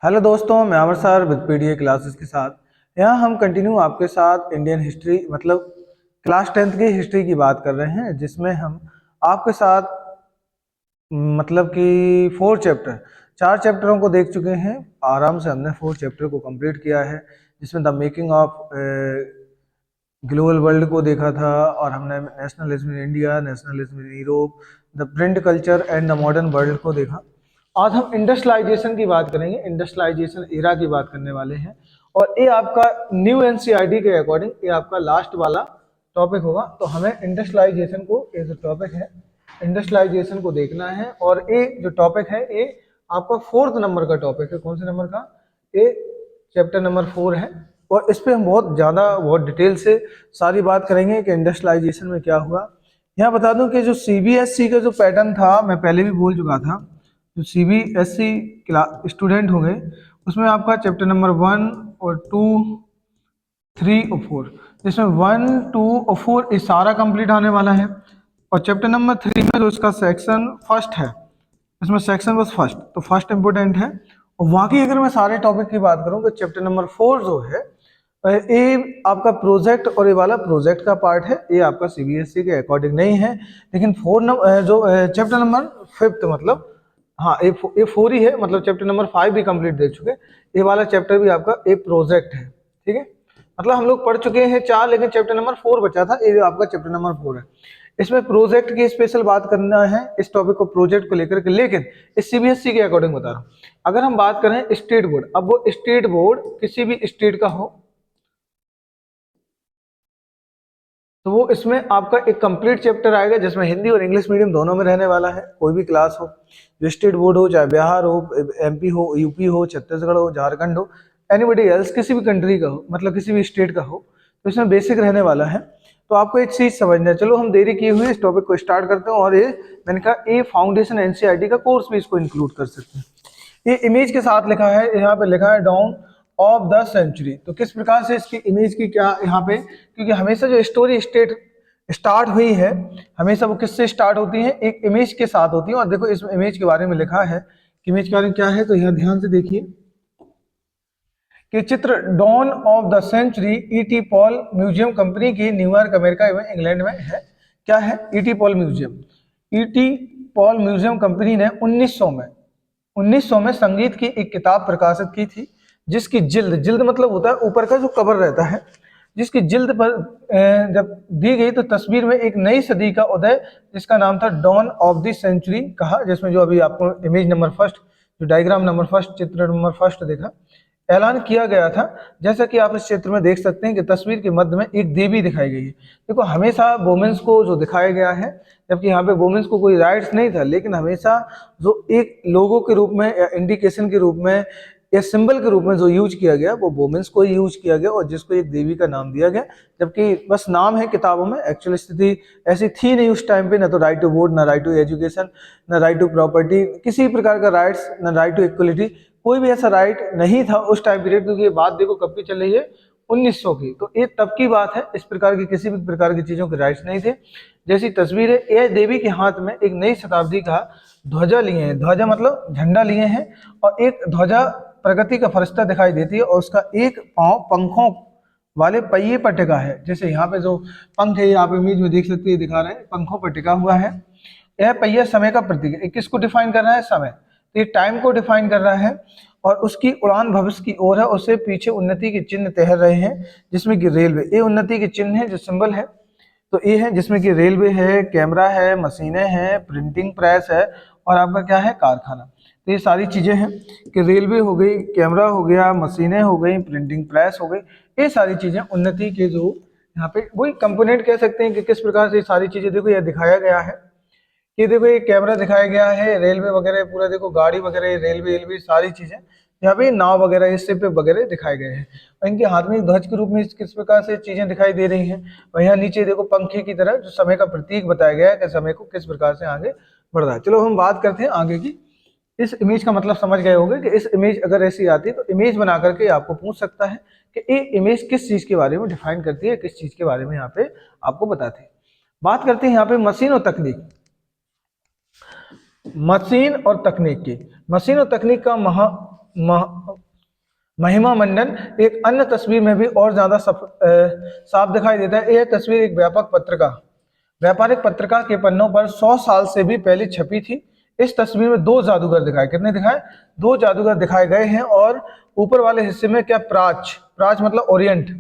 Hello दोस्तों, मैं अमर sir with PDA classes के साथ। यहाँ हम कंटिन्यू आपके साथ इंडियन हिस्ट्री मतलब क्लास 10th की हिस्ट्री की बात कर रहे हैं, जिसमें हम आपके साथ मतलब कि 4 चैप्टरों को देख चुके हैं। आराम से हमने 4 चैप्टर को कंप्लीट किया है, जिसमें the making of global world को देखा था, और हमने nationalism in India, nationalism in Europe, the print culture and the modern world को देखा। आज हम इंडस्ट्रियलाइजेशन की बात करेंगे, इंडस्ट्रियलाइजेशन एरा की बात करने वाले हैं। और ये आपका न्यू एनसीईआरटी के अकॉर्डिंग ये आपका लास्ट वाला टॉपिक होगा। तो हमें इंडस्ट्रियलाइजेशन को ये जो टॉपिक है इंडस्ट्रियलाइजेशन को देखना है, और ये जो टॉपिक है ये आपका 4th नंबर का टॉपिक है। कौन से नंबर का? ये चैप्टर नंबर 4 है, और इस पे हम बहुत डिटेल से सारी बात करेंगे कि इंडस्ट्रियलाइजेशन में क्या हुआ। यहाँ बता दूं कि जो सीबीएसई का जो पैटर्न था, मैं पहले भी बोल चुका था, जो सीबीएसई स्टूडेंट होंगे उसमें आपका चैप्टर नंबर 1 और 2, 3 और 4, जिसमें 1, 2 और 4 ये सारा कंप्लीट आने वाला है। और चैप्टर नंबर 3 में जो इसका सेक्शन फर्स्ट है, इसमें सेक्शन बस फर्स्ट, तो फर्स्ट इंपोर्टेंट है। और बाकी अगर मैं सारे टॉपिक की बात करूं तो चैप्टर नंबर 4 जो है ये आपका प्रोजेक्ट, और ये वाला प्रोजेक्ट का पार्ट है, ये आपका सीबीएसई के अकॉर्डिंग नहीं है। लेकिन जो चैप्टर नंबर 5 मतलब, हाँ ये 4 ही है, मतलब चैप्टर नंबर 5 भी कंप्लीट दे चुके। ये वाला चैप्टर भी आपका एक प्रोजेक्ट है, ठीक है। मतलब हम लोग पढ़ चुके हैं 4, लेकिन चैप्टर नंबर 4 बचा था, ये आपका चैप्टर नंबर 4 है। इसमें प्रोजेक्ट की स्पेशल बात करना है, इस टॉपिक को प्रोजेक्ट को लेकर के, लेकिन इस सीबीएसई के अकॉर्डिंग बता रहा हूँ। अगर हम बात करें स्टेट बोर्ड, अब वो स्टेट बोर्ड किसी भी स्टेट का हो तो वो इसमें आपका एक कंप्लीट चैप्टर आएगा, जिसमें हिंदी और इंग्लिश मीडियम दोनों में रहने वाला है। कोई भी क्लास हो, जो स्टेट बोर्ड हो, चाहे बिहार हो, एमपी हो, यूपी हो, छत्तीसगढ़ हो, झारखंड हो, एनीबडी एल्स, किसी भी कंट्री का हो, मतलब किसी भी स्टेट का हो, तो इसमें बेसिक रहने वाला है। तो आपको एक चीज समझना है। चलो हम देरी किए हुए इस टॉपिक को स्टार्ट करते हैं, और ये मैंने कहा ये फाउंडेशन एनसीईआरटी का कोर्स भी इसको इंक्लूड कर सकते हैं। ये इमेज के साथ लिखा है, यहाँ पे लिखा है डाउन ऑफ द सेंचुरी। तो किस प्रकार से इसकी इमेज की क्या यहाँ पे, क्योंकि हमेशा जो स्टोरी स्टार्ट हुई है, हमेशा वो किससे स्टार्ट होती है? एक इमेज के साथ होती है। और देखो इस इमेज के बारे में लिखा है कि इमेज के बारे में क्या है, तो यहाँ ध्यान से देखिए कि चित्र dawn of the century ET Paul museum company की न्यूयॉर्क अमेरिका एवं इंग्लैंड में है। क्या है? ET Paul museum. ET Paul museum company ने 1900 में संगीत की एक किताब प्रकाशित की थी, जिसकी जिल्द मतलब होता है ऊपर का जो कवर रहता है, जिसकी जिल्द पर जब दी गई तो तस्वीर में एक नई सदी का उदय, जिसका नाम था डॉन ऑफ द सेंचुरी कहा, जिसमें जो अभी आपको इमेज नंबर फर्स्ट, जो डायग्राम नंबर फर्स्ट, चित्र नंबर फर्स्ट देखा, ऐलान किया गया था। जैसा कि आप इस चित्र में देख सकते हैं कि तस्वीर के मध्य में एक देवी दिखाई गई है। देखो हमेशा वुमेन्स को जो दिखाया गया है, जबकि यहाँ पे वुमेन्स को कोई राइट्स नहीं था, लेकिन हमेशा जो एक लोगों के रूप में या इंडिकेशन के रूप में या सिंबल के रूप में जो यूज किया गया, वो वुमेन्स को ही यूज किया गया, और जिसको एक देवी का नाम दिया गया। जबकि बस नाम है किताबों में, एक्चुअल स्थिति ऐसी थी नहीं उस टाइम पे, ना तो राइट टू वोट, ना राइट टू एजुकेशन, ना राइट टू प्रॉपर्टी, किसी प्रकार का राइट्स, ना राइट टू इक्वलिटी, कोई भी ऐसा राइट नहीं था उस टाइम पीरियड। क्योंकि ये बात देखो कब की चल रही है, 1900 की, तो ये तब की बात है। इस प्रकार की किसी भी प्रकार की चीजों के राइट्स नहीं थे। जैसी तस्वीर है, यह देवी के हाथ में एक नई शताब्दी का ध्वजा लिए हैं, ध्वजा मतलब झंडा लिए हैं, और एक ध्वजा प्रगति का फरिश्ता दिखाई देती है, और उसका एक पांव पंखों वाले पहिए पर टिका है। जैसे यहाँ पे जो पंख है, ये आप इमेज में देख सकते हैं, दिखा रहे हैं, पंखों पर टिका हुआ है। यह पहिया समय का प्रतीक है। किसको डिफाइन कर रहा है? समय। तो ये टाइम को डिफाइन कर रहा है, और उसकी उड़ान भविष्य की ओर है। उससे पीछे उन्नति के चिन्ह तैर रहे हैं, जिसमें कि रेलवे, ये उन्नति के चिन्ह है, जो सिंबल है। तो ये है जिसमें कि रेलवे है, कैमरा है, मशीनें हैं, प्रिंटिंग प्रेस है, और आपका क्या है? कारखाना। तो ये सारी चीजें हैं कि रेलवे हो गई, कैमरा हो गया, मशीनें हो गई, प्रिंटिंग प्रेस हो गई, ये सारी चीजें उन्नति के जो यहाँ पे वही कंपोनेंट कह सकते हैं कि किस प्रकार से ये सारी चीजें देखो यह दिखाया गया है। ये देखो ये कैमरा दिखाया गया है, रेलवे वगैरह पूरा देखो, गाड़ी वगैरह, रेलवे सारी चीजें, यहाँ पे नाव वगैरह, शिप वगैरह दिखाए गए हैं। और इनके हाथ में ध्वज के रूप में किस प्रकार से चीजें दिखाई दे रही हैं। और यहाँ नीचे देखो पंखे की तरह जो समय का प्रतीक बताया गया है कि समय को किस प्रकार से आगे बढ़ रहा है। चलो हम बात करते हैं आगे की। इस इमेज का मतलब समझ गए होंगे कि इस इमेज अगर ऐसी आती है तो इमेज बना करके आपको पूछ सकता है कि ये इमेज किस चीज के बारे में डिफाइन करती है, किस चीज के बारे में यहाँ पे आपको बताती है। बात करते हैं यहाँ पे मशीन और तकनीक। मशीन और तकनीक की, मशीन और तकनीक का महिमा मंडन एक अन्य तस्वीर में भी और ज्यादा साफ दिखाई देता है। यह तस्वीर एक व्यापारिक पत्रिका के पन्नों पर 100 साल से भी पहले छपी थी। इस तस्वीर में दो जादूगर दिखाए, कितने दिखाए? दो जादूगर दिखाए गए हैं। और ऊपर वाले हिस्से में क्या, प्राच मतलब ओरिएंट,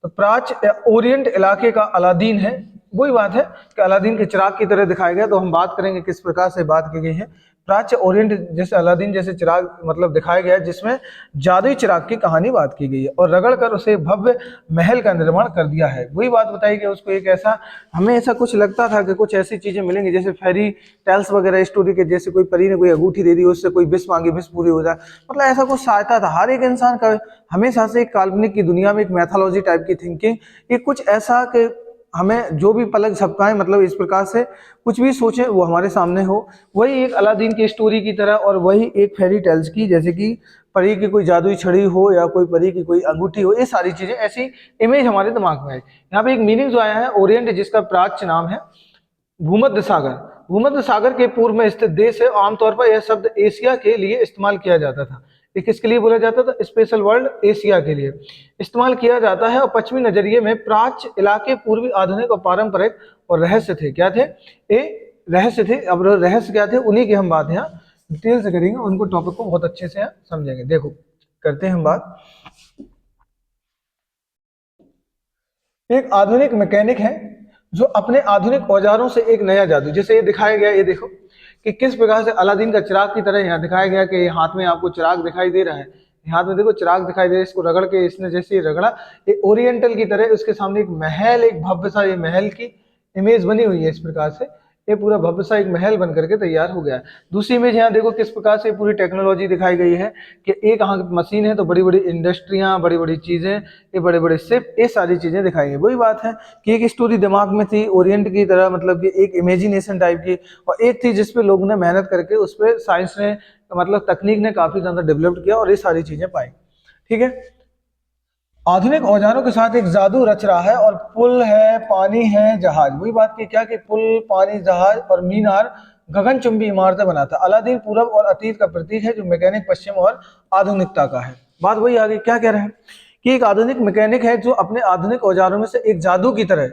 तो प्राच ओरिएंट इलाके का अलादीन है। वही बात है कि अलादीन के चिराग की तरह दिखाया गया। तो हम बात करेंगे किस प्रकार से बात की गई है। प्राच्य ओरिएंट जैसे अलादीन जैसे चिराग मतलब दिखाया गया है, जिसमें जादुई चिराग की कहानी बात की गई है और रगड़ कर उसे भव्य महल का निर्माण कर दिया है। वही बात बताई कि उसको एक ऐसा, हमें ऐसा कुछ लगता था कि कुछ ऐसी चीजें मिलेंगी जैसे फेरी टेल्स वगैरह स्टोरी के, जैसे कोई परी ने कोई अंगूठी दे दी, उससे कोई विश मांगी, विश पूरी हो जाए, मतलब ऐसा कुछ सहायता था। हर एक इंसान का हमेशा से एक काल्पनिक की दुनिया में एक मैथोलॉजी टाइप की थिंकिंग, ये कुछ ऐसा कि हमें जो भी पलक झपकाए, मतलब इस प्रकार से कुछ भी सोचें वो हमारे सामने हो। वही एक अलादीन की स्टोरी की तरह, और वही एक फेरी टेल्स की, जैसे कि परी की कोई जादुई छड़ी हो या कोई परी की कोई अंगूठी हो, ये सारी चीजें ऐसी इमेज हमारे दिमाग में है। यहाँ पे एक मीनिंग जो आया है ओरिएंट, जिसका प्राच्य नाम है भूमध्य सागर। भूमध्य सागर के पूर्व में स्थित देश है। आमतौर पर यह शब्द एशिया के लिए इस्तेमाल किया जाता था। ये किसके लिए बोला जाता था? स्पेशल वर्ल्ड एशिया के लिए इस्तेमाल किया जाता है। और पश्चिमी नजरिए में प्राच्य इलाके पूर्वी, आधुनिक और पारंपरिक और रहस्य थे। क्या थे? ये रहस्य थे। अब रहस्य क्या थे, उन्हीं की हम बात यहाँ डिटेल से करेंगे, उनको टॉपिक को बहुत अच्छे से समझेंगे। देखो करते हैं हम बात। एक आधुनिक मैकेनिक है जो अपने आधुनिक औजारों से एक नया जादू, जैसे ये दिखाया गया, ये देखो कि किस प्रकार से अलादीन का चिराग की तरह यहाँ दिखाया गया कि हाथ में आपको चिराग दिखाई दे रहा है। हाथ में देखो चिराग दिखाई दे रहा है, इसको रगड़ के इसने जैसे ही रगड़ा, ये ओरिएंटल की तरह उसके सामने एक महल, एक भव्य सा ये महल की इमेज बनी हुई है। इस प्रकार से ये पूरा भव्य सा एक महल बन करके तैयार हो गया है। दूसरी इमेज यहाँ देखो किस प्रकार से पूरी टेक्नोलॉजी दिखाई गई है कि एक यहाँ मशीन है तो बड़ी बड़ी इंडस्ट्रियां, बड़ी बड़ी चीजें, ये बड़े बड़े शिप, ये सारी चीजें दिखाई गई। वही बात है कि एक स्टोरी दिमाग में थी ओरिएंट की तरह, मतलब कि एक इमेजिनेशन टाइप की, और एक थी जिसपे लोगों ने मेहनत करके उस पर साइंस ने, मतलब तकनीक ने काफी ज्यादा डेवलप किया और ये सारी चीजें पाई। ठीक है, आधुनिक औजारों के साथ एक जादू रच रहा है, और पुल है, पानी है, जहाज। वही बात की क्या कि पुल, पानी, जहाज और मीनार गगनचुंबी इमारतें बनाता। अलादीन पूरब और अतीत का प्रतीक है, जो मैकेनिक पश्चिम और आधुनिकता का है। बात वही आगे क्या कह रहे हैं कि एक आधुनिक मैकेनिक है जो अपने आधुनिक औजारों में से एक जादू की तरह,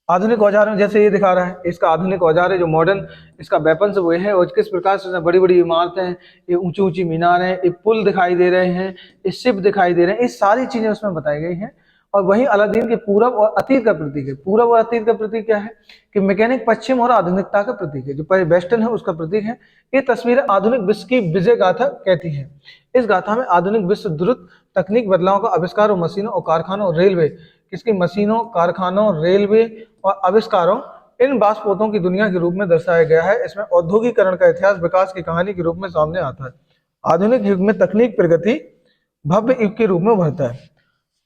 आधुनिक औजार में जैसे ये दिखा रहा है, इसका आधुनिक औजार है जो मॉडर्न इसका वेपन्स वो है, और किस प्रकार से बड़ी बड़ी इमारतें हैं, ये ऊंची ऊंची मीनार है, ये पुल दिखाई दे रहे हैं, ये शिप दिखाई दे रहे हैं, ये सारी चीजें उसमें बताई गई हैं। और वहीं अलादीन के पूरब और अतीत का प्रतीक है। पूरब और अतीत का प्रतीक क्या है कि मैकेनिक पश्चिम और आधुनिकता का प्रतीक है, जो पहले वेस्टर्न है उसका प्रतीक है। ये तस्वीरें आधुनिक विश्व की विजय गाथा कहती है। इस गाथा में आधुनिक विश्व द्रुत तकनीक बदलाव का आविष्कार और मशीनों और कारखानों और रेलवे, किसकी मशीनों, कारखानों, रेलवे और आविष्कारों, इन बासपोतों की दुनिया के रूप में दर्शाया गया है। इसमें औद्योगिकरण का इतिहास विकास की कहानी के रूप में सामने आता है। आधुनिक युग में तकनीक प्रगति भव्य युग के रूप में उभरता है।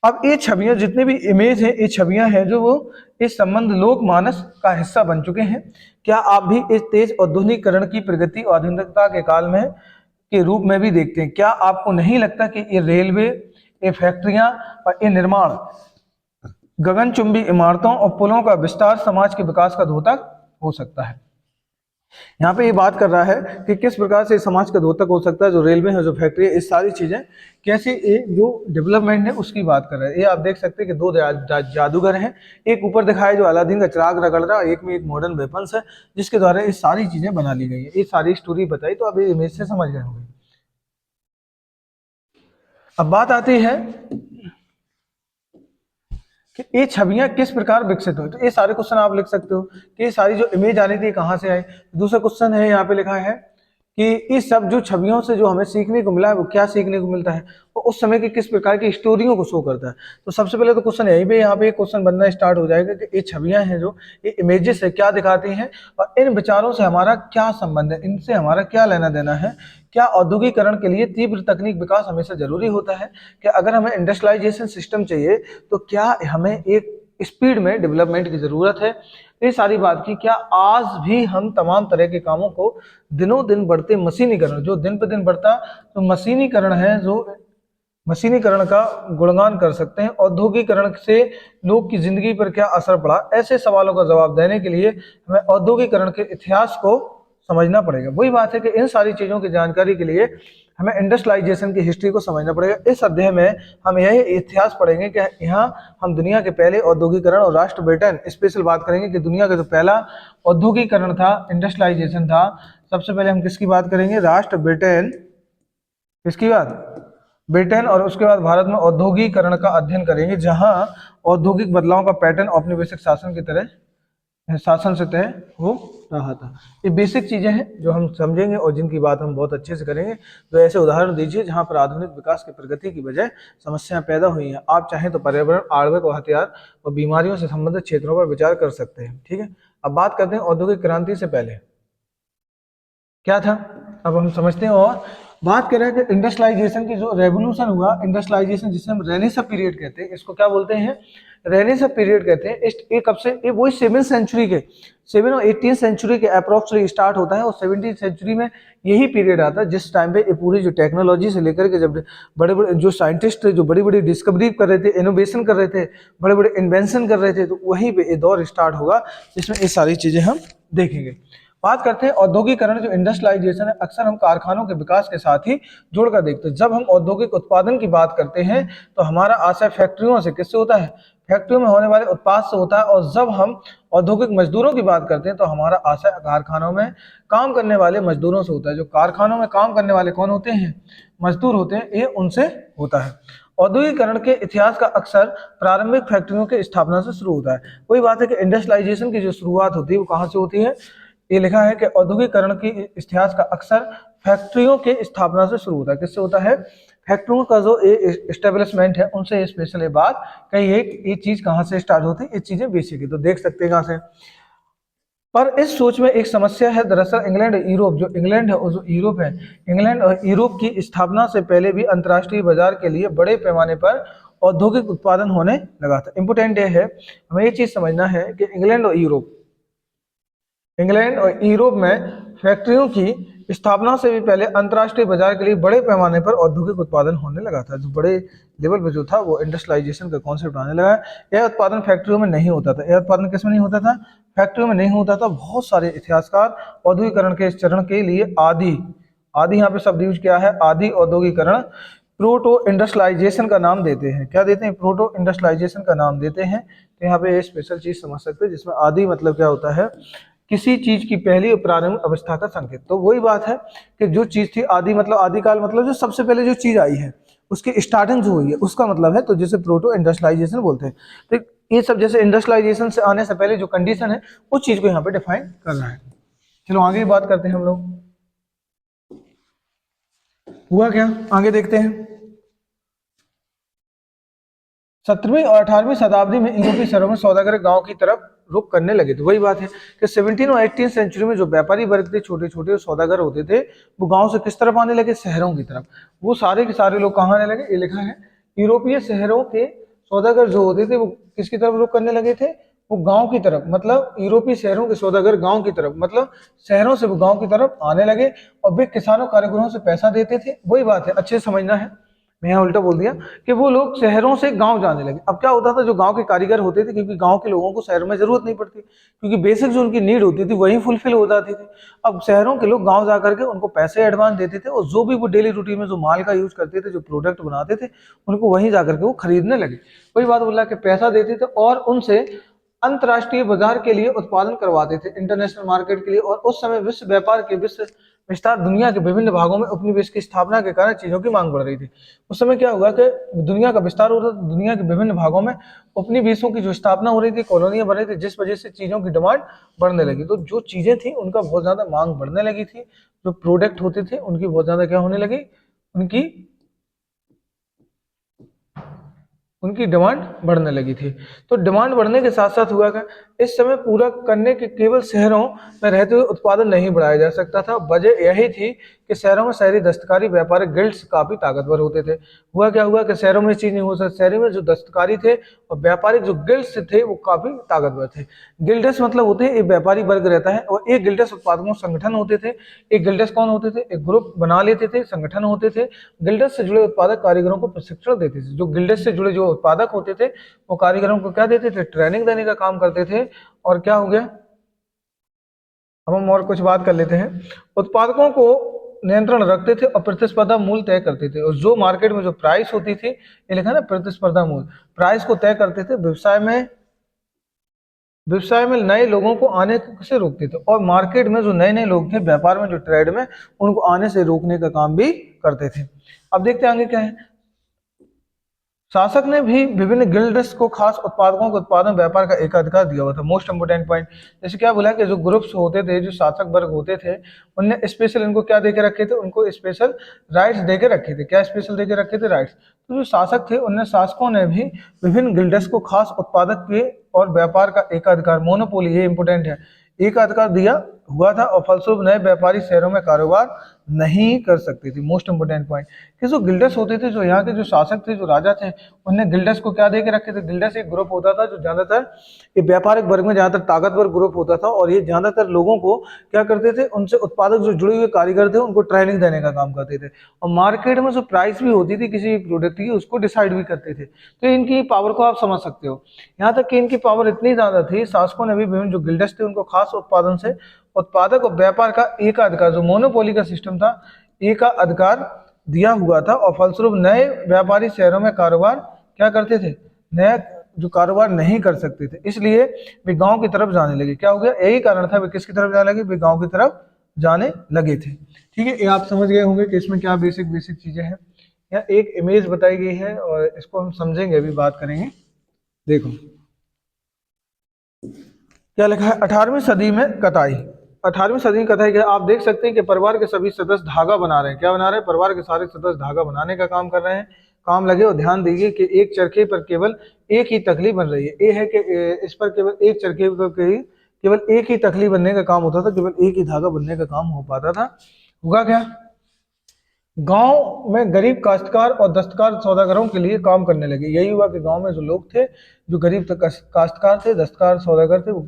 अब ये छवियां, जितने भी इमेज हैं, ये छवियां हैं जो वो इस संबंध लोक मानस का हिस्सा बन चुके हैं। क्या आप भी इस तेज औद्योगिकरण की प्रगति और आधुनिकता के काल में के रूप में भी देखते हैं? क्या आपको नहीं लगता कि ये रेलवे, ये फैक्ट्रियां और ये निर्माण, गगनचुंबी इमारतों और पुलों का विस्तार समाज के विकास का द्योतक हो सकता है? यहाँ पे ये बात कर रहा है कि किस प्रकार से समाज का द्योतक हो सकता है, जो रेलवे है, जो फैक्ट्री है, इस सारी चीजें कैसे ये जो डेवलपमेंट है उसकी बात कर रहा है। ये आप देख सकते हैं कि दो जादूगर हैं, एक ऊपर दिखाया जो अलादीन का चिराग रगड़ रहा है, एक में एक मॉडर्न वेपन्स है जिसके द्वारा ये सारी चीजें बना ली गई है। ये सारी स्टोरी बताई तो आप ये इमेज से समझ गए होंगे। अब बात आती है कि ये छवियां किस प्रकार विकसित हुई। तो ये सारे क्वेश्चन आप लिख सकते हो कि ये सारी जो इमेज आ रही थी कहाँ से आई। दूसरा क्वेश्चन है यहाँ पे लिखा है कि इस सब जो छवियों से जो हमें सीखने को मिला है वो क्या सीखने को मिलता है, और उस समय की किस प्रकार की स्टोरियों को शो करता है। तो सबसे पहले तो क्वेश्चन यही पे यहाँ पे क्वेश्चन बनना स्टार्ट हो जाएगा कि ये छवियां हैं जो ये इमेजेस है क्या दिखाती हैं, और इन विचारों से हमारा क्या संबंध है, इनसे हमारा क्या लेना देना है। क्या औद्योगिकरण के लिए तीव्र तकनीक विकास हमेशा जरूरी होता है? कि अगर हमें इंडस्ट्रियलाइजेशन सिस्टम चाहिए तो क्या हमें एक स्पीड में डेवलपमेंट की जरूरत है? ये सारी बात की। क्या आज भी हम तमाम तरह के कामों को दिनों दिन बढ़ते मशीनीकरण, जो दिन पे दिन बढ़ता तो मशीनीकरण है, जो मशीनीकरण का गुणगान कर सकते हैं? औद्योगिकरण से लोग की जिंदगी पर क्या असर पड़ा? ऐसे सवालों का जवाब देने के लिए हमें औद्योगिकरण के इतिहास को समझना पड़ेगा। वही बात है कि इन सारी चीजों की जानकारी के लिए हमें इंडस्ट्रियलाइजेशन की हिस्ट्री को समझना पड़ेगा। इस अध्याय में हम यही इतिहास पढ़ेंगे कि यहाँ हम दुनिया के पहले औद्योगिकरण और राष्ट्र ब्रिटेन स्पेशल बात करेंगे कि दुनिया का जो पहला औद्योगिकरण था, इंडस्ट्रियलाइजेशन था, सबसे पहले हम किसकी बात करेंगे, राष्ट्र ब्रिटेन, किसकी बात, ब्रिटेन। और उसके बाद भारत में औद्योगिकरण का अध्ययन करेंगे, जहां औद्योगिक बदलाव का पैटर्न औपनिवेशिक शासन की तरह शासन से तय हो रहा था। ये बेसिक चीजें हैं जो हम समझेंगे और जिनकी बात हम बहुत अच्छे से करेंगे। तो ऐसे उदाहरण दीजिए जहां पर आधुनिक विकास की प्रगति की वजह समस्याएं पैदा हुई हैं। आप चाहें तो पर्यावरण, आणविक और हथियार और बीमारियों से संबंधित क्षेत्रों पर विचार कर सकते हैं। ठीक है, अब बात करते हैं औद्योगिक क्रांति से पहले क्या था, अब हम समझते हैं। और बात करें कि इंडस्ट्रियलाइजेशन की जो रेवोल्यूशन हुआ, इंडस्ट्रियलाइजेशन जिसे हम रेनेसां पीरियड कहते हैं, इसको क्या बोलते हैं, रेनेसां पीरियड कहते हैं। ये कब से, ये वही 7वीं सेंचुरी के, 7 और 18th सेंचुरी के अप्रोक्सली स्टार्ट होता है और 17th सेंचुरी में यही पीरियड आता है जिस टाइम पे ये पूरी जो टेक्नोलॉजी से लेकर के जब बड़े बड़े जो साइंटिस्ट थे जो बड़ी बड़ी डिस्कवरी कर रहे थे, इनोवेशन कर रहे थे, बड़े बड़े इन्वेंशन कर रहे थे, तो वहीं पे ये दौर स्टार्ट होगा जिसमें ये सारी चीजें हम देखेंगे। बात करते हैं औद्योगिकरण, जो इंडस्ट्रियलाइजेशन है, अक्सर हम कारखानों के विकास के साथ ही जोड़कर देखते हैं। जब हम औद्योगिक उत्पादन की बात करते हैं तो हमारा आशय फैक्ट्रियों से किससे होता है, फैक्ट्रियों में होने वाले उत्पाद से होता है। और जब हम औद्योगिक मजदूरों की बात करते हैं तो हमारा आशय कारखानों में काम करने वाले मजदूरों से होता है। जो कारखानों में काम करने वाले कौन होते हैं, मजदूर होते हैं, ये उनसे होता है। औद्योगिकरण के इतिहास का अक्सर प्रारंभिक फैक्ट्रियों की स्थापना से शुरू होता है। वही बात है कि इंडस्ट्रियलाइजेशन की जो शुरुआत होती है वो कहाँ से होती है, ये लिखा है कि औद्योगिकरण की इतिहास का अक्सर फैक्ट्रियों के स्थापना से शुरू होता है। किससे होता है, फैक्ट्रियों का जो एस्टेब्लिशमेंट है उनसे स्पेशल ये बात कही है कि ये चीज कहाँ से स्टार्ट होती है, ये चीजें बेसिक है, तो देख सकते हैं कहाँ से। पर इस सोच में एक समस्या है। दरअसल इंग्लैंड और यूरोप, जो इंग्लैंड है और जो यूरोप है, इंग्लैंड और यूरोप की स्थापना से पहले भी अंतर्राष्ट्रीय बाजार के लिए बड़े पैमाने पर औद्योगिक उत्पादन होने लगा था। इंपोर्टेंट ये है, हमें ये चीज समझना है कि इंग्लैंड और यूरोप, इंग्लैंड और यूरोप में फैक्ट्रियों की स्थापना से भी पहले अंतर्राष्ट्रीय बाजार के लिए बड़े पैमाने पर औद्योगिक उत्पादन होने लगा था। जो बड़े लेवल पर जो था वो इंडस्ट्रियलाइजेशन का कॉन्सेप्ट आने लगा। यह उत्पादन फैक्ट्रियों में नहीं होता था। यह उत्पादन किस में नहीं होता था, फैक्ट्रियों में नहीं होता था। बहुत सारे इतिहासकार औद्योगिकरण के इस चरण के लिए आदि यहाँ पे शब्द यूज किया है, आदि औद्योगिकरण, प्रोटो इंडस्ट्रियलाइजेशन का नाम देते हैं। क्या देते हैं, प्रोटो इंडस्ट्रियलाइजेशन का नाम देते हैं। तो यहाँ पे स्पेशल चीज समझ सकते हैं जिसमें आदि मतलब क्या होता है, किसी चीज की पहली प्रारंभिक अवस्था का संकेत। तो वही बात है कि जो चीज थी आदि मतलब आदिकाल मतलब जो सबसे पहले जो चीज आई है उसकी स्टार्टिंग जो हुई है उसका मतलब है, तो जिसे प्रोटो इंडस्ट्रियलाइजेशन बोलते हैं। तो ये सब जैसे इंडस्ट्रियलाइजेशन से आने से पहले जो कंडीशन है उस चीज को यहाँ पे डिफाइन कर रहा है। चलो आगे बात करते हैं हम लोग, हुआ क्या आगे देखते हैं। 17वीं और 18वीं शताब्दी में यूरोपीय शहरों में सौदागर गांव की तरफ रुख करने लगे। तो वही बात है कि 17 और 18 सेंचुरी में जो व्यापारी वर्ग थे, छोटे छोटे सौदागर होते थे, वो गांव से किस तरफ आने लगे, शहरों की तरफ। वो सारे के सारे लोग कहाँ आने लगे, ये लिखा है यूरोपीय शहरों के सौदागर जो होते थे वो किसकी तरफ रुख करने लगे थे, वो गांव की तरफ। मतलब यूरोपीय शहरों के सौदागर गांव की तरफ, मतलब शहरों से वो गांव की तरफ आने लगे और वे किसानों कारीगरों से पैसा देते थे। वही बात है, अच्छे से समझना है, मैं यहाँ उल्टा बोल दिया कि वो लोग शहरों से गांव जाने लगे। अब क्या होता था, जो गांव के कारीगर होते थे, क्योंकि गांव के लोगों को शहर में जरूरत नहीं पड़ती, क्योंकि बेसिक जो उनकी नीड होती थी वही फुलफिल हो जाती थी। अब शहरों के लोग गांव जाकर के उनको पैसे एडवांस देते थे और जो भी वो डेली रूटीन में जो माल का यूज करते थे, जो प्रोडक्ट बनाते थे, उनको वहीं जाकर के वो खरीदने लगे। वही बात बोला कि पैसा देते थे और उनसे अंतर्राष्ट्रीय बाजार के लिए उत्पादन करवाते थे, इंटरनेशनल मार्केट के लिए। और उस समय विश्व व्यापार के विश्व विस्तार, दुनिया के विभिन्न भागों में उपनिवेश की स्थापना के कारण चीजों की मांग बढ़ रही थी। उस समय क्या हुआ कि दुनिया का विस्तार हो रहा था, दुनिया के विभिन्न भागों में उपनिवेशों की जो स्थापना हो रही थी, कॉलोनियां बन रही थी, जिस वजह से चीजों की डिमांड बढ़ने लगी। तो जो चीजें थी उनका बहुत ज्यादा मांग बढ़ने लगी थी, जो प्रोडक्ट होते थे उनकी बहुत ज्यादा क्या होने लगी, उनकी डिमांड बढ़ने लगी थी। तो डिमांड बढ़ने के साथ साथ हुआ क्या, इस समय पूरा करने के केवल शहरों में रहते हुए उत्पादन नहीं बढ़ाया जा सकता था। वजह यही थी कि शहरों में शहरी दस्तकारी व्यापारिक गिल्ड्स काफी ताकतवर होते थे। हुआ क्या हुआ कि शहरों में चीज नहीं हो सकती, शहरों में जो दस्तकारी थे और व्यापारिक जो गिल्ड्स थे वो काफी ताकतवर थे। गिल्ड्स मतलब होते हैं एक व्यापारी वर्ग रहता है और एक गिल्ड्स उत्पादकों संगठन होते थे। एक गिल्ड्स कौन होते थे, एक ग्रुप बना लेते थे, संगठन होते थे। गिल्ड्स से जुड़े उत्पादक कारीगरों को प्रशिक्षण देते थे। जो गिल्ड्स से जुड़े जो उत्पादक होते थे वो कारीगरों को क्या देते थे, ट्रेनिंग देने का काम करते थे। और क्या हो गया, अब हम और कुछ बात कर लेते हैं। उत्पादकों को नियंत्रण रखते थे और प्रतिस्पर्धा मूल्य तय करते थे। और जो मार्केट में जो प्राइस होती थी, ये लिखा ना प्रतिस्पर्धा मूल्य, प्राइस को तय करते थे। व्यवसाय में नए लोगों को आने से रोकते थे, और मार्केट में जो नए नए लोग थे, व्यापार में जो ट्रेड में, उनको आने से रोकने का काम भी करते थे। अब देखते हैं आगे क्या है। शासक ने भी विभिन्न गिल्ड्स को खास उत्पादकों के उत्पादन व्यापार का एकाधिकार दिया हुआ था। मोस्ट इंपोर्टेंट पॉइंट, जैसे क्या बोला कि जो ग्रुप्स होते थे, जो शासक वर्ग होते थे, उनने स्पेशल इनको क्या दे के रखे थे, उनको स्पेशल राइट्स दे के रखे थे। क्या स्पेशल दे के रखे थे? राइट्स। तो जो शासक थे, उनने शासकों ने भी विभिन्न गिल्ड्स को खास उत्पादक के और व्यापार का एकाधिकार, मोनोपोली, ये इंपोर्टेंट है, एकाधिकार दिया हुआ था, और फलस्वरूप नए व्यापारी शहरों में कारोबार नहीं कर सकते थे। मोस्ट इंपोर्टेंट पॉइंट कि जो गिल्डर्स होते थे, जो यहाँ के जो शासक थे, जो राजा थे, उनने गिल्डर्स को क्या दे के रखे थे? गिल्डर्स एक ग्रुप होता था जो ज्यादातर ये व्यापारिक वर्ग में ज्यादातर ताकतवर ग्रुप होता था, और ये ज्यादातर लोगों को क्या करते थे, उनसे उत्पादक जो जुड़े हुए कारीगर थे, उनको ट्रेनिंग देने का काम करते थे, और मार्केट में जो प्राइस भी होती थी किसी प्रोडक्ट की, उसको डिसाइड भी करते थे। तो इनकी पावर को आप समझ सकते हो। यहाँ तक कि इनकी पावर इतनी ज्यादा थी, शासकों ने भी विभिन्न जो गिल्डर्स थे, उनको खास उत्पादन से उत्पादक और व्यापार का एकाधिकार, जो मोनोपोली का सिस्टम था, एकाधिकार दिया हुआ था, और फलस्वरूप नए व्यापारी शहरों में कारोबार क्या करते थे? नया जो कारोबार नहीं कर सकते थे, इसलिए वे गांव की तरफ जाने लगे। क्या हो गया? यही कारण था, वे किसकी तरफ जाने लगे? वे गांव की तरफ जाने लगे थे। ठीक है, ये आप समझ गए होंगे कि इसमें क्या बेसिक चीजें हैं। यहाँ एक इमेज बताई गई है और इसको हम समझेंगे, अभी बात करेंगे। देखो क्या लिखा है, 18वीं सदी में कताई। 18वीं सदी में कताई क्या? आप देख सकते हैं कि परिवार के सभी सदस्य धागा बना रहे हैं। क्या बना रहे हैं? परिवार के सारे सदस्य धागा बनाने का काम कर रहे हैं। काम लगे, और ध्यान दीजिए कि एक चरखे पर केवल एक ही तकली बन रही है। ये है कि इस पर केवल एक चरखे पर केवल एक ही तकली बनने का काम होता था, केवल एक ही धागा बनने का काम हो पाता था। होगा क्या? गांव में गरीब काश्तकार और दस्तकार सौदागरों के लिए काम करने लगे। यही हुआ कि गांव में जो लोग थे, जो गरीब काश्तकार थे, दस्तकार सौदागर थे, वो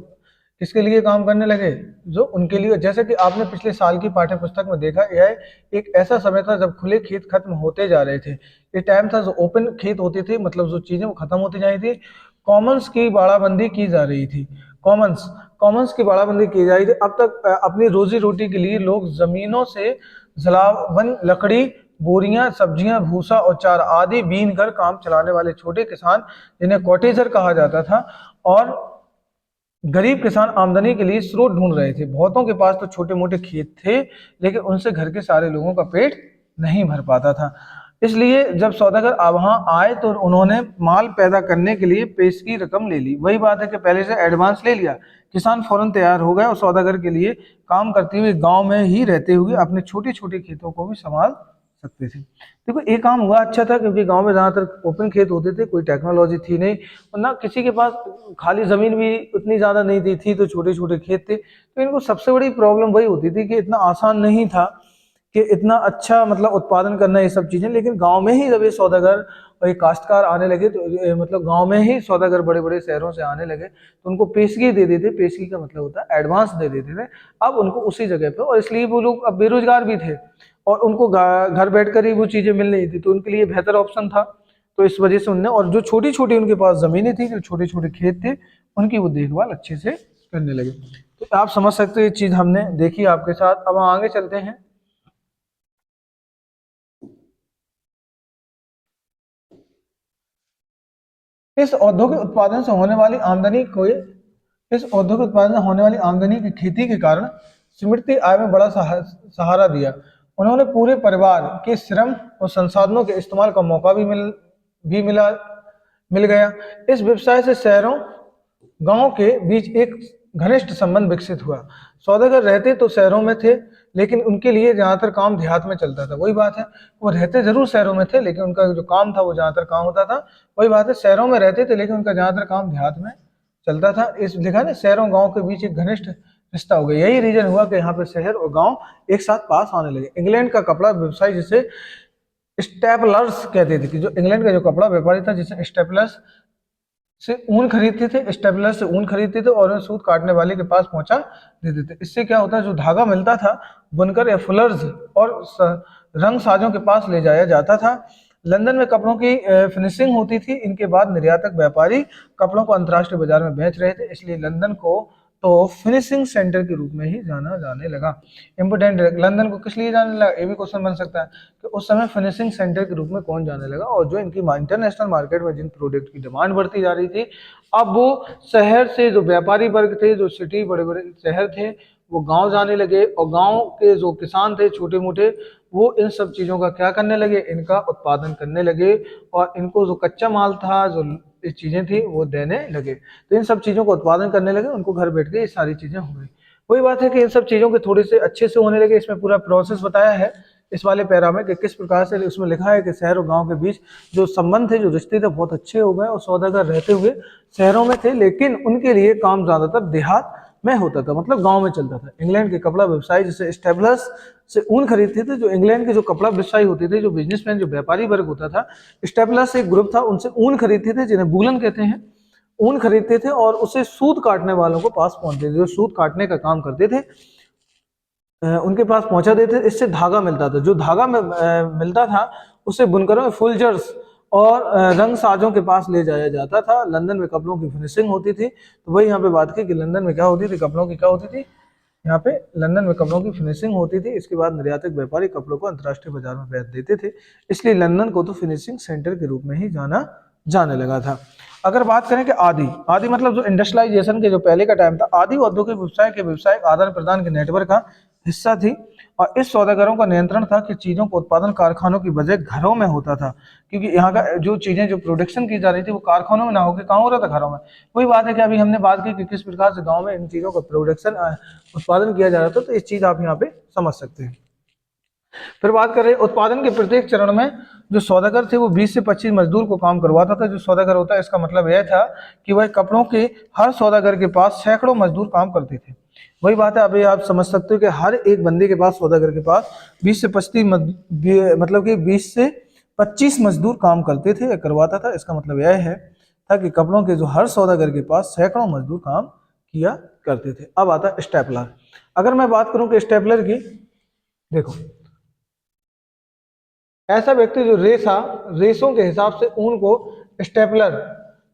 किसके लिए काम करने लगे? जो उनके लिए। जैसे कि आपने पिछले साल की पाठ्य पुस्तक में देखा, यह एक ऐसा समय था जब खुले खेत खत्म होते जा रहे थे। ये टाइम था जो ओपन खेत होते थे, मतलब जो चीजें वो खत्म होती जा रही थी। कॉमन्स की बाड़ाबंदी की जा रही थी। कॉमन्स की बाड़ाबंदी की जा रही थी। अब तक अपनी रोजी रोटी के लिए लोग जमीनों से जलावन, लकड़ी, बोरियां, सब्जियां, भूसा और चारा आदि बीन कर काम चलाने वाले छोटे किसान, जिन्हें कॉटेजर कहा जाता था, और गरीब किसान आमदनी के लिए स्रोत ढूंढ रहे थे। बहुतों के पास तो छोटे मोटे खेत थे, लेकिन उनसे घर के सारे लोगों का पेट नहीं भर पाता था। इसलिए जब सौदागर वहां आए तो उन्होंने माल पैदा करने के लिए पेशगी रकम ले ली। वही बात है कि पहले से एडवांस ले लिया, किसान फौरन तैयार हो गया और सौदागर के लिए काम करते हुए गांव में ही रहते हुए अपने छोटे छोटे खेतों को भी संभाल सकते थे। देखो ये काम हुआ अच्छा था, क्योंकि गांव में ज्यादातर ओपन खेत होते थे, कोई टेक्नोलॉजी थी नहीं, और ना किसी के पास खाली जमीन भी उतनी ज्यादा नहीं थी, तो छोटे छोटे खेत थे। तो इनको सबसे बड़ी प्रॉब्लम वही होती थी कि इतना आसान नहीं था कि इतना अच्छा मतलब उत्पादन करना, ये सब चीजें। लेकिन गांव में ही जब ये सौदागर और ये काश्तकार आने लगे, तो मतलब गांव में ही सौदागर बड़े बड़े शहरों से आने लगे, तो उनको पेशगी दे देते। पेशगी का मतलब होता है एडवांस दे देते थे। अब उनको उसी जगह पे, और इसलिए वो लोग अब बेरोजगार भी थे, और उनको घर बैठकर ही वो चीजें मिल रही थी, तो उनके लिए बेहतर ऑप्शन था। तो इस वजह से उनने, और जो छोटी छोटी उनके पास जमीनें थी, जो छोटे छोटे खेत थे, उनकी वो देखभाल अच्छे से करने लगे। तो आप समझ सकते हो, ये चीज हमने देखी आपके साथ। अब हम आगे चलते हैं। इस औद्योगिक उत्पादन से होने वाली आमदनी को इस औद्योगिक उत्पादन से होने वाली आमदनी की खेती के कारण समृद्धि आय में बड़ा सहारा दिया। उन्होंने पूरे परिवार के श्रम और संसाधनों के इस्तेमाल का मौका भी मिल गया। इस व्यवसाय से शहरों गांव के बीच एक घनिष्ठ संबंध विकसित हुआ। सौदागर रहते तो शहरों में थे, लेकिन उनके लिए ज्यादातर काम देहात में चलता था। वही बात है, वो रहते जरूर शहरों में थे, लेकिन उनका जो काम था वो ज्यादातर काम होता था। वही बात है, शहरों में रहते थे, लेकिन उनका ज्यादातर काम देहात में चलता था। इस लिखा ना, शहरों गांव के बीच एक घनिष्ठ रिश्ता हो गया। यही रीजन हुआ कि यहाँ पे शहर और गांव एक साथ पास आने लगे। इंग्लैंड का कपड़ा व्यवसाय, जिसे स्टेपलर्स कहते थे, कि जो इंग्लैंड का जो कपड़ा व्यापारी था, जिसे स्टेपलर्स से ऊन खरीदते थे, स्टेपलर से ऊन खरीदते थे और सूत काटने वाले के पास पहुंचा देते थे। इससे क्या होता है, जो धागा मिलता था, बुनकर या फुलर्स और रंग साजों के पास ले जाया जाता था। लंदन में कपड़ों की फिनिशिंग होती थी। इनके बाद निर्यातक व्यापारी कपड़ों को अंतर्राष्ट्रीय बाजार में बेच रहे थे, इसलिए लंदन को तो फिनिशिंग सेंटर के रूप में ही जाना जाने लगा। इंपोर्टेंट, लंदन को किस लिए जाने लगा, ये भी क्वेश्चन बन सकता है कि उस समय फिनिशिंग सेंटर के रूप में कौन जाने लगा, और जो इनकी इंटरनेशनल मार्केट में जिन प्रोडक्ट की डिमांड बढ़ती जा रही थी, अब वो शहर से जो व्यापारी वर्ग थे, जो सिटी बड़े बड़े शहर थे, वो गांव जाने लगे, और गांव के जो किसान थे छोटे मोटे, वो इन सब चीज़ों का क्या करने लगे, इनका उत्पादन करने लगे, और इनको जो कच्चा माल था, जो ये चीज़ें थी, वो देने लगे। तो इन सब चीज़ों को उत्पादन करने लगे, उनको घर बैठ के ये सारी चीज़ें हो गई। वही बात है कि इन सब चीज़ों के थोड़े से अच्छे से होने लगे। इसमें पूरा प्रोसेस बताया है इस वाले पैरा में कि किस प्रकार से, उसमें लिखा है कि शहर और गांव के बीच जो संबंध थे, जो रिश्ते थे, बहुत अच्छे हो गए, और सौदागर रहते हुए शहरों में थे, लेकिन उनके लिए काम ज़्यादातर देहात में होता था, मतलब गांव में चलता था। इंग्लैंड के कपड़ा व्यवसायी जैसे स्टेबलर्स से ऊन खरीदते थे, जो इंग्लैंड के जो कपड़ा व्यवसायी होते थे, जो बिजनेसमैन, जो व्यापारी वर्ग होता था, स्टेबलर्स एक ग्रुप था, उनसे ऊन खरीदते थे, जिन्हें बूलन कहते हैं। ऊन खरीदते थे और उसे सूत काटने वालों को पास पहुंचते थे, जो सूत काटने का काम करते थे, उनके पास पहुंचा देते। इससे धागा मिलता था, जो धागा में मिलता था उसे बुनकरों, फुलजर्स और रंग साजों के पास ले जाया जाता था। लंदन में कपड़ों की फिनिशिंग होती थी। तो वही यहाँ पे बात की कि लंदन में क्या होती थी, कपड़ों की क्या होती थी, यहाँ पे लंदन में कपड़ों की फिनिशिंग होती थी। इसके बाद निर्यातक व्यापारी कपड़ों को अंतर्राष्ट्रीय बाजार में बेच देते थे, इसलिए लंदन को तो फिनिशिंग सेंटर के रूप में ही जाना जाने लगा था। अगर बात करें कि आदि आदि मतलब जो इंडस्ट्रियलाइजेशन के जो पहले का टाइम था, आदि औद्योगिक व्यवसाय के व्यावसायिक आदान प्रदान के नेटवर्क का हिस्सा थी, और इस सौदागरों का नियंत्रण था कि चीज़ों को उत्पादन कारखानों की बजाय घरों में होता था, क्योंकि यहाँ का जो चीज़ें जो प्रोडक्शन की जा रही थी वो कारखानों में ना होकर कहाँ हो रहा था, घरों में। वही बात है कि अभी हमने बात की कि किस प्रकार से गाँव में इन चीज़ों का प्रोडक्शन उत्पादन किया जा रहा था, तो इस चीज़ आप यहाँ पे समझ सकते हैं। फिर बात करें उत्पादन के प्रत्येक चरण में जो सौदागर थे वो 20 से 25 मजदूर को काम करवाता था। जो सौदागर होता है, इसका मतलब यह था कि वह कपड़ों के हर सौदागर के पास सैकड़ों मजदूर काम करते थे। वही बात है, अभी आप समझ सकते हो कि हर एक बंदे के पास, सौदागर के पास 20 से 25 मतलब कि 20 से 25 मजदूर काम करते थे या करवाता था। इसका मतलब यह है था कि कपड़ों के जो हर सौदागर के पास सैकड़ों मजदूर काम किया करते थे। अब आता है स्टेपलर। अगर मैं बात करूं कि स्टेपलर की, देखो, ऐसा व्यक्ति जो रेसों के हिसाब से ऊन को स्टेपलर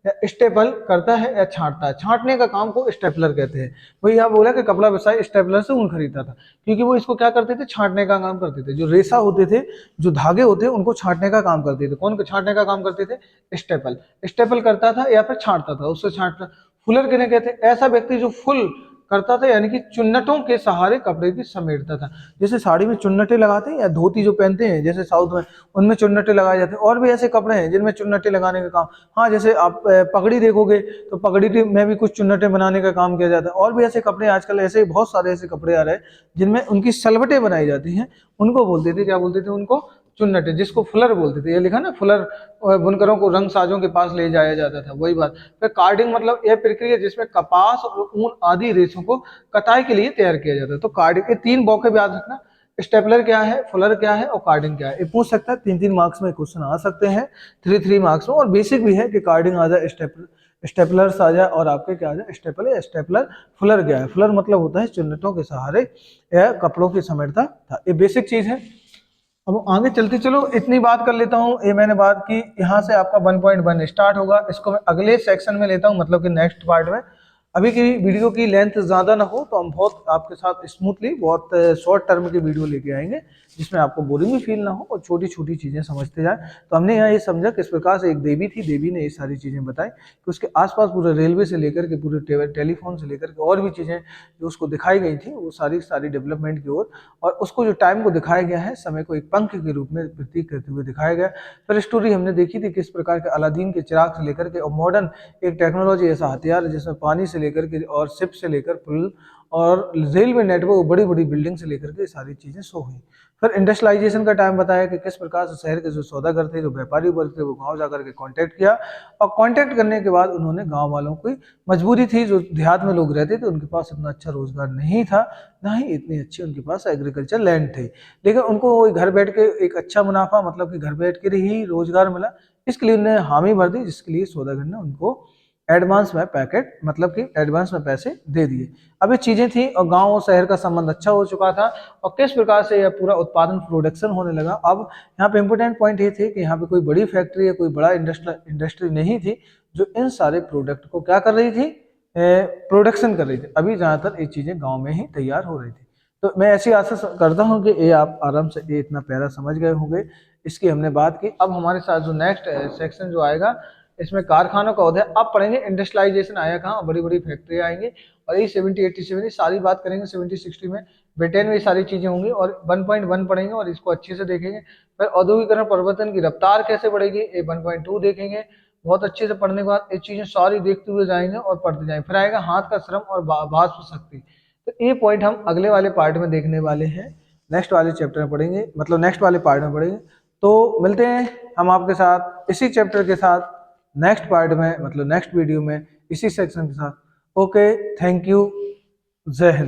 या स्टेपल करता है या छांटता है, छांटने का काम को स्टेपलर कहते हैं। वही यहाँ बोला कि कपड़ा व्यवसायी स्टेपलर से ऊन खरीदता था, क्योंकि वो इसको क्या करते थे, छांटने का काम करते थे। जो रेसा होते थे, जो धागे होते हैं, उनको छांटने का काम करते थे। कौन छांटने का काम करते थे? स्टेपल। स्टेपल करता था या फिर छांटता था, उससे छांटता। फुलर किन्हें कहते हैं? ऐसा व्यक्ति जो फुल करता था, यानी कि चुन्नटों के सहारे कपड़े की समेटता था। जैसे साड़ी में चुन्नटे लगाते हैं या धोती जो पहनते हैं जैसे साउथ में, उनमें चुन्नटे लगाए जाते हैं। और भी ऐसे कपड़े हैं जिनमें चुन्नटे लगाने का काम, हाँ, जैसे आप पगड़ी देखोगे तो पगड़ी में भी कुछ चुन्नटे बनाने का काम किया जाता है। और भी ऐसे कपड़े आजकल, ऐसे बहुत सारे ऐसे कपड़े आ रहे हैं जिनमें उनकी सलवटें बनाई जाती हैं, उनको बोलते थे, क्या बोलते थे उनको? चुन्नटे, जिसको फुलर बोलते थे। ये लिखा ना, फुलर बुनकरों को रंग साजों के पास ले जाया जाता था, वही बात। फिर कार्डिंग मतलब यह प्रक्रिया जिसमें कपास और ऊन आदि रेशों को कताई के लिए तैयार किया जाता है। तो कार्डिंग, ये तीन बौके याद रखना, स्टेपलर क्या है, फुलर क्या है और कार्डिंग क्या है। ये पूछ सकता है, 3-3 मार्क्स में क्वेश्चन आ सकते हैं, 3-3 मार्क्स में। और बेसिक भी है कि कार्डिंग आ जाए, स्टेपलर्स आ जाए, और आपके क्या आ जाए, स्टेपल या स्टेपलर। फुलर क्या है? फुलर मतलब होता है चुन्नटों के सहारे या कपड़ों की समेटता था। ये बेसिक चीज है। अब आगे चलते चलो, इतनी बात कर लेता हूँ। ये मैंने बात की, यहाँ से आपका 1.1 स्टार्ट होगा। इसको मैं अगले सेक्शन में लेता हूँ, मतलब कि नेक्स्ट पार्ट में। अभी की वीडियो की लेंथ ज़्यादा ना हो तो हम बहुत आपके साथ स्मूथली बहुत शॉर्ट टर्म की वीडियो लेके आएंगे, जिसमें आपको बोरिंग भी फील ना हो और छोटी छोटी चीज़ें समझते जाए। तो हमने यहाँ ये समझा किस प्रकार से एक देवी थी, देवी ने ये सारी चीज़ें बताई कि उसके आसपास पूरे रेलवे से लेकर के पूरे टेलीफोन से लेकर के और भी चीज़ें जो उसको दिखाई गई थी, वो सारी सारी डेवलपमेंट की ओर। और उसको जो टाइम को दिखाया गया है, समय को एक पंख के रूप में प्रतीक करते हुए दिखाया गया। फिर स्टोरी हमने देखी थी किस प्रकार के अलादीन के चिराग से लेकर के और मॉडर्न एक टेक्नोलॉजी, ऐसा हथियार है जिसमें पानी से लेकर के और शिप से लेकर पुल और रेलवे नेटवर्क, बड़ी बड़ी बिल्डिंग से लेकर के सारी चीजें शो हुई। फिर इंडस्ट्रियलाइजेशन का टाइम बताया कि किस प्रकार से शहर के जो सौदागर थे, जो व्यापारी वर्ग थे, वो गांव जाकर के कांटेक्ट किया, और कांटेक्ट करने के बाद उन्होंने गांव वालों की मजबूरी थी, जो देहात में लोग रहते थे उनके पास इतना अच्छा रोजगार नहीं था, ना ही इतनी अच्छी उनके पास एग्रीकल्चर लैंड थी, लेकिन उनको घर बैठ के एक अच्छा मुनाफा, मतलब कि घर बैठ के ही रोजगार मिला। इसके लिए उन्होंने हामी भर दी, जिसके लिए सौदागर ने उनको एडवांस में पैकेट, मतलब कि एडवांस में पैसे दे दिए। अब ये चीजें थी और गांव और शहर का संबंध अच्छा हो चुका था, और किस प्रकार से यह पूरा उत्पादन प्रोडक्शन होने लगा। अब यहाँ पे इंपॉर्टेंट पॉइंट ये थे कि यहाँ पे कोई बड़ी फैक्ट्री या कोई बड़ा इंडस्ट्री नहीं थी जो इन सारे प्रोडक्ट को क्या कर रही थी, प्रोडक्शन कर रही थी। अभी ज़्यादातर ये चीज़ें गांव में ही तैयार हो रही थी। तो मैं ऐसी आशा करता हूँ कि ये आप आराम से ये इतना प्यारा समझ गए होंगे। इसकी हमने बात की। अब हमारे साथ जो नेक्स्ट सेक्शन जो आएगा, इसमें कारखानों का होता है। अब पढ़ेंगे इंडस्ट्रियलाइजेशन आया कहाँ, बड़ी बड़ी फैक्ट्री आएंगी, और ये 70 87 सारी बात करेंगे। 70 60 में ब्रिटेन में ये सारी चीज़ें होंगी, और 1.1 पढ़ेंगे और इसको अच्छे से देखेंगे। फिर औद्योगिकरण परिवर्तन की रफ्तार कैसे बढ़ेगी, ये 1.2 देखेंगे। बहुत अच्छे से पढ़ने के बाद ये चीजें सारी देखते हुए जाएंगे और पढ़ते जाएंगे। फिर आएगा हाथ का श्रम और भाषा शक्ति। तो ये पॉइंट हम अगले वाले पार्ट में देखने वाले हैं, नेक्स्ट वाले चैप्टर में पढ़ेंगे, मतलब नेक्स्ट वाले पार्ट में पढ़ेंगे। तो मिलते हैं हम आपके साथ इसी चैप्टर के साथ नेक्स्ट पार्ट में, मतलब नेक्स्ट वीडियो में इसी सेक्शन के साथ। ओके, थैंक यू, जय हिंद।